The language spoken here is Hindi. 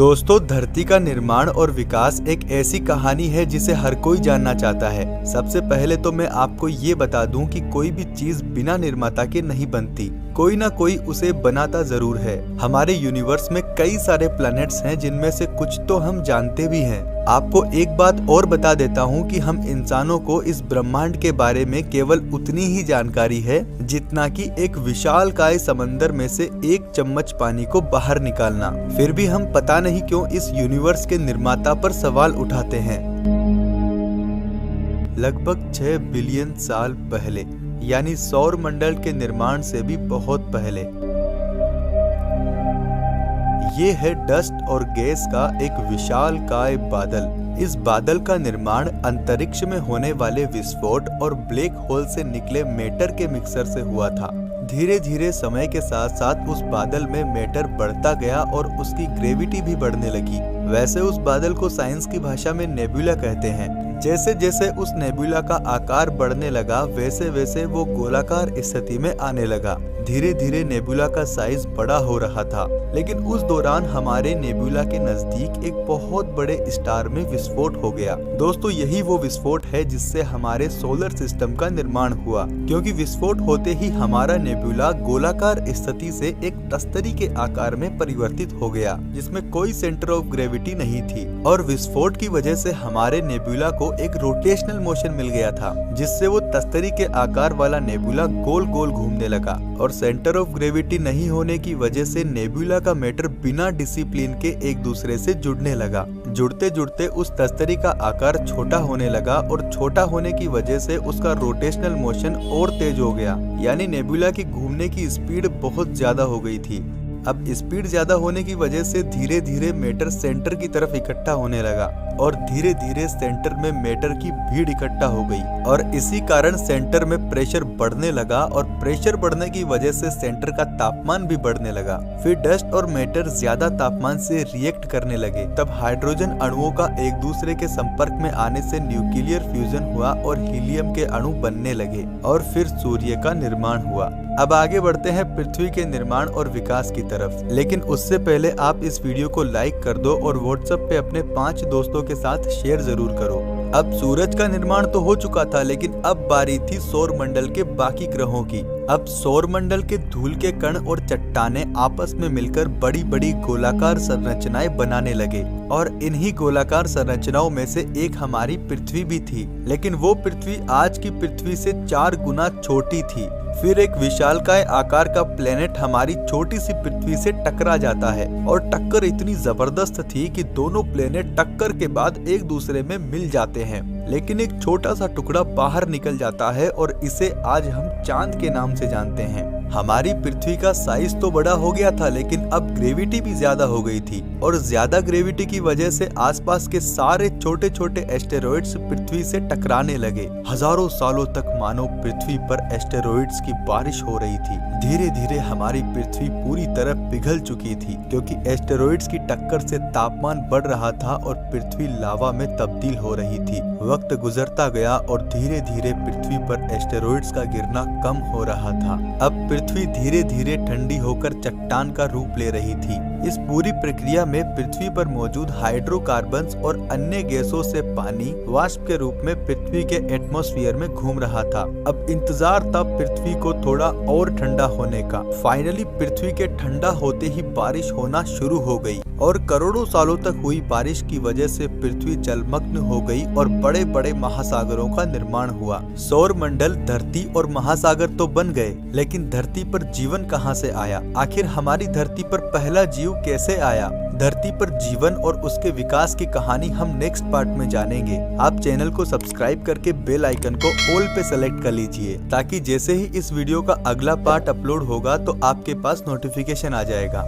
दोस्तों, धरती का निर्माण और विकास एक ऐसी कहानी है जिसे हर कोई जानना चाहता है। सबसे पहले तो मैं आपको ये बता दूं कि कोई भी चीज बिना निर्माता के नहीं बनती, कोई ना कोई उसे बनाता जरूर है। हमारे यूनिवर्स में कई सारे प्लैनेट्स हैं जिनमें से कुछ तो हम जानते भी हैं। आपको एक बात और बता देता हूँ कि हम इंसानों को इस ब्रह्मांड के बारे में केवल उतनी ही जानकारी है जितना कि एक विशालकाय समंदर में से एक चम्मच पानी को बाहर निकालना। फिर भी हम पता नहीं क्यों इस यूनिवर्स के निर्माता पर सवाल उठाते हैं। लगभग 6 बिलियन साल पहले, यानी सौर मंडल के निर्माण से भी बहुत पहले, ये है डस्ट और गैस का एक विशालकाय बादल। इस बादल का निर्माण अंतरिक्ष में होने वाले विस्फोट और ब्लैक होल से निकले मैटर के मिक्सर से हुआ था। धीरे धीरे समय के साथ साथ उस बादल में मैटर बढ़ता गया और उसकी ग्रेविटी भी बढ़ने लगी। वैसे उस बादल को साइंस की भाषा में नेबुला कहते हैं। जैसे जैसे उस नेबुला का आकार बढ़ने लगा वैसे वैसे वो गोलाकार स्थिति में आने लगा। धीरे धीरे नेबुला का साइज बड़ा हो रहा था, लेकिन उस दौरान हमारे नेबुला के नजदीक एक बहुत बड़े स्टार में विस्फोट हो गया। दोस्तों, यही वो विस्फोट है जिससे हमारे सोलर सिस्टम का निर्माण हुआ, क्योंकि विस्फोट होते ही हमारा नेबुला गोलाकार स्थिति से एक तस्तरी के आकार में परिवर्तित हो गया, जिसमें कोई सेंटर ऑफ ग्रेविटी नहीं थी। और विस्फोट की वजह से हमारे नेबुला को एक रोटेशनल मोशन मिल गया था, जिससे वो तस्तरी के आकार वाला नेबुला गोल गोल घूमने लगा। और सेंटर ऑफ ग्रेविटी नहीं होने की वजह से नेबुला का मैटर बिना डिसिप्लिन के एक दूसरे से जुड़ने लगा। जुड़ते जुड़ते उस तस्तरी का आकार छोटा होने लगा और छोटा होने की वजह से उसका रोटेशनल मोशन और तेज हो गया, यानी नेबुला की घूमने की स्पीड बहुत ज्यादा हो गई थी। अब स्पीड ज्यादा होने की वजह से धीरे धीरे मैटर सेंटर की तरफ इकट्ठा होने लगा और धीरे धीरे सेंटर में मैटर की भीड़ इकट्ठा हो गई और इसी कारण सेंटर में प्रेशर बढ़ने लगा और प्रेशर बढ़ने की वजह से सेंटर का तापमान भी बढ़ने लगा। फिर डस्ट और मैटर ज्यादा तापमान से रिएक्ट करने लगे। तब हाइड्रोजन अणुओं का एक दूसरे के संपर्क में आने से न्यूक्लियर फ्यूजन हुआ और हीलियम के अणु बनने लगे और फिर सूर्य का निर्माण हुआ। अब आगे बढ़ते हैं पृथ्वी के निर्माण और विकास की तरफ, लेकिन उससे पहले आप इस वीडियो को लाइक कर दो और व्हाट्सएप पे अपने 5 दोस्तों के साथ शेयर जरूर करो। अब सूरज का निर्माण तो हो चुका था, लेकिन अब बारी थी सौर मंडल के बाकी ग्रहों की। अब सौर मंडल के धूल के कण और चट्टानें आपस में मिलकर बड़ी बड़ी गोलाकार संरचनाएं बनाने लगे और इन्हीं गोलाकार संरचनाओं में से एक हमारी पृथ्वी भी थी, लेकिन वो पृथ्वी आज की पृथ्वी से 4 गुना छोटी थी। फिर एक विशालकाय आकार का प्लेनेट हमारी छोटी सी पृथ्वी से टकरा जाता है और टक्कर इतनी जबरदस्त थी कि दोनों प्लेनेट टक्कर के बाद एक दूसरे में मिल जाते हैं, लेकिन एक छोटा सा टुकड़ा बाहर निकल जाता है और इसे आज हम चांद के नाम से जानते हैं। हमारी पृथ्वी का साइज तो बड़ा हो गया था, लेकिन अब ग्रेविटी भी ज्यादा हो गई थी और ज्यादा ग्रेविटी की वजह से आसपास के सारे छोटे छोटे एस्टेरॉइड्स पृथ्वी से टकराने लगे। हजारों सालों तक मानो पृथ्वी पर एस्टेरॉइड्स की बारिश हो रही थी। धीरे धीरे हमारी पृथ्वी पूरी तरह पिघल चुकी थी, क्योंकि एस्टेरॉइड्स की टक्कर से तापमान बढ़ रहा था और पृथ्वी लावा में तब्दील हो रही थी। वक्त गुजरता गया और धीरे धीरे पृथ्वी पर एस्टेरॉइड्स का गिरना कम हो रहा था। अब पृथ्वी धीरे धीरे ठंडी होकर चट्टान का रूप ले रही थी। इस पूरी प्रक्रिया में पृथ्वी पर मौजूद हाइड्रोकार्बन्स और अन्य गैसों से पानी वाष्प के रूप में पृथ्वी के एटमॉस्फेयर में घूम रहा था। अब इंतजार था पृथ्वी को थोड़ा और ठंडा होने का। फाइनली पृथ्वी के ठंडा होते ही बारिश होना शुरू हो गई और करोड़ों सालों तक हुई बारिश की वजह से पृथ्वी जलमग्न हो गई और बड़े बड़े महासागरों का निर्माण हुआ। सौर मंडल, धरती और महासागर तो बन गए, लेकिन धरती पर जीवन कहां से आया? आखिर हमारी धरती पर पहला जीव कैसे आया? धरती पर जीवन और उसके विकास की कहानी हम नेक्स्ट पार्ट में जानेंगे। आप चैनल को सब्सक्राइब करके बेल आइकन को ऑल पे सेलेक्ट कर लीजिए, ताकि जैसे ही इस वीडियो का अगला पार्ट अपलोड होगा तो आपके पास नोटिफिकेशन आ जाएगा।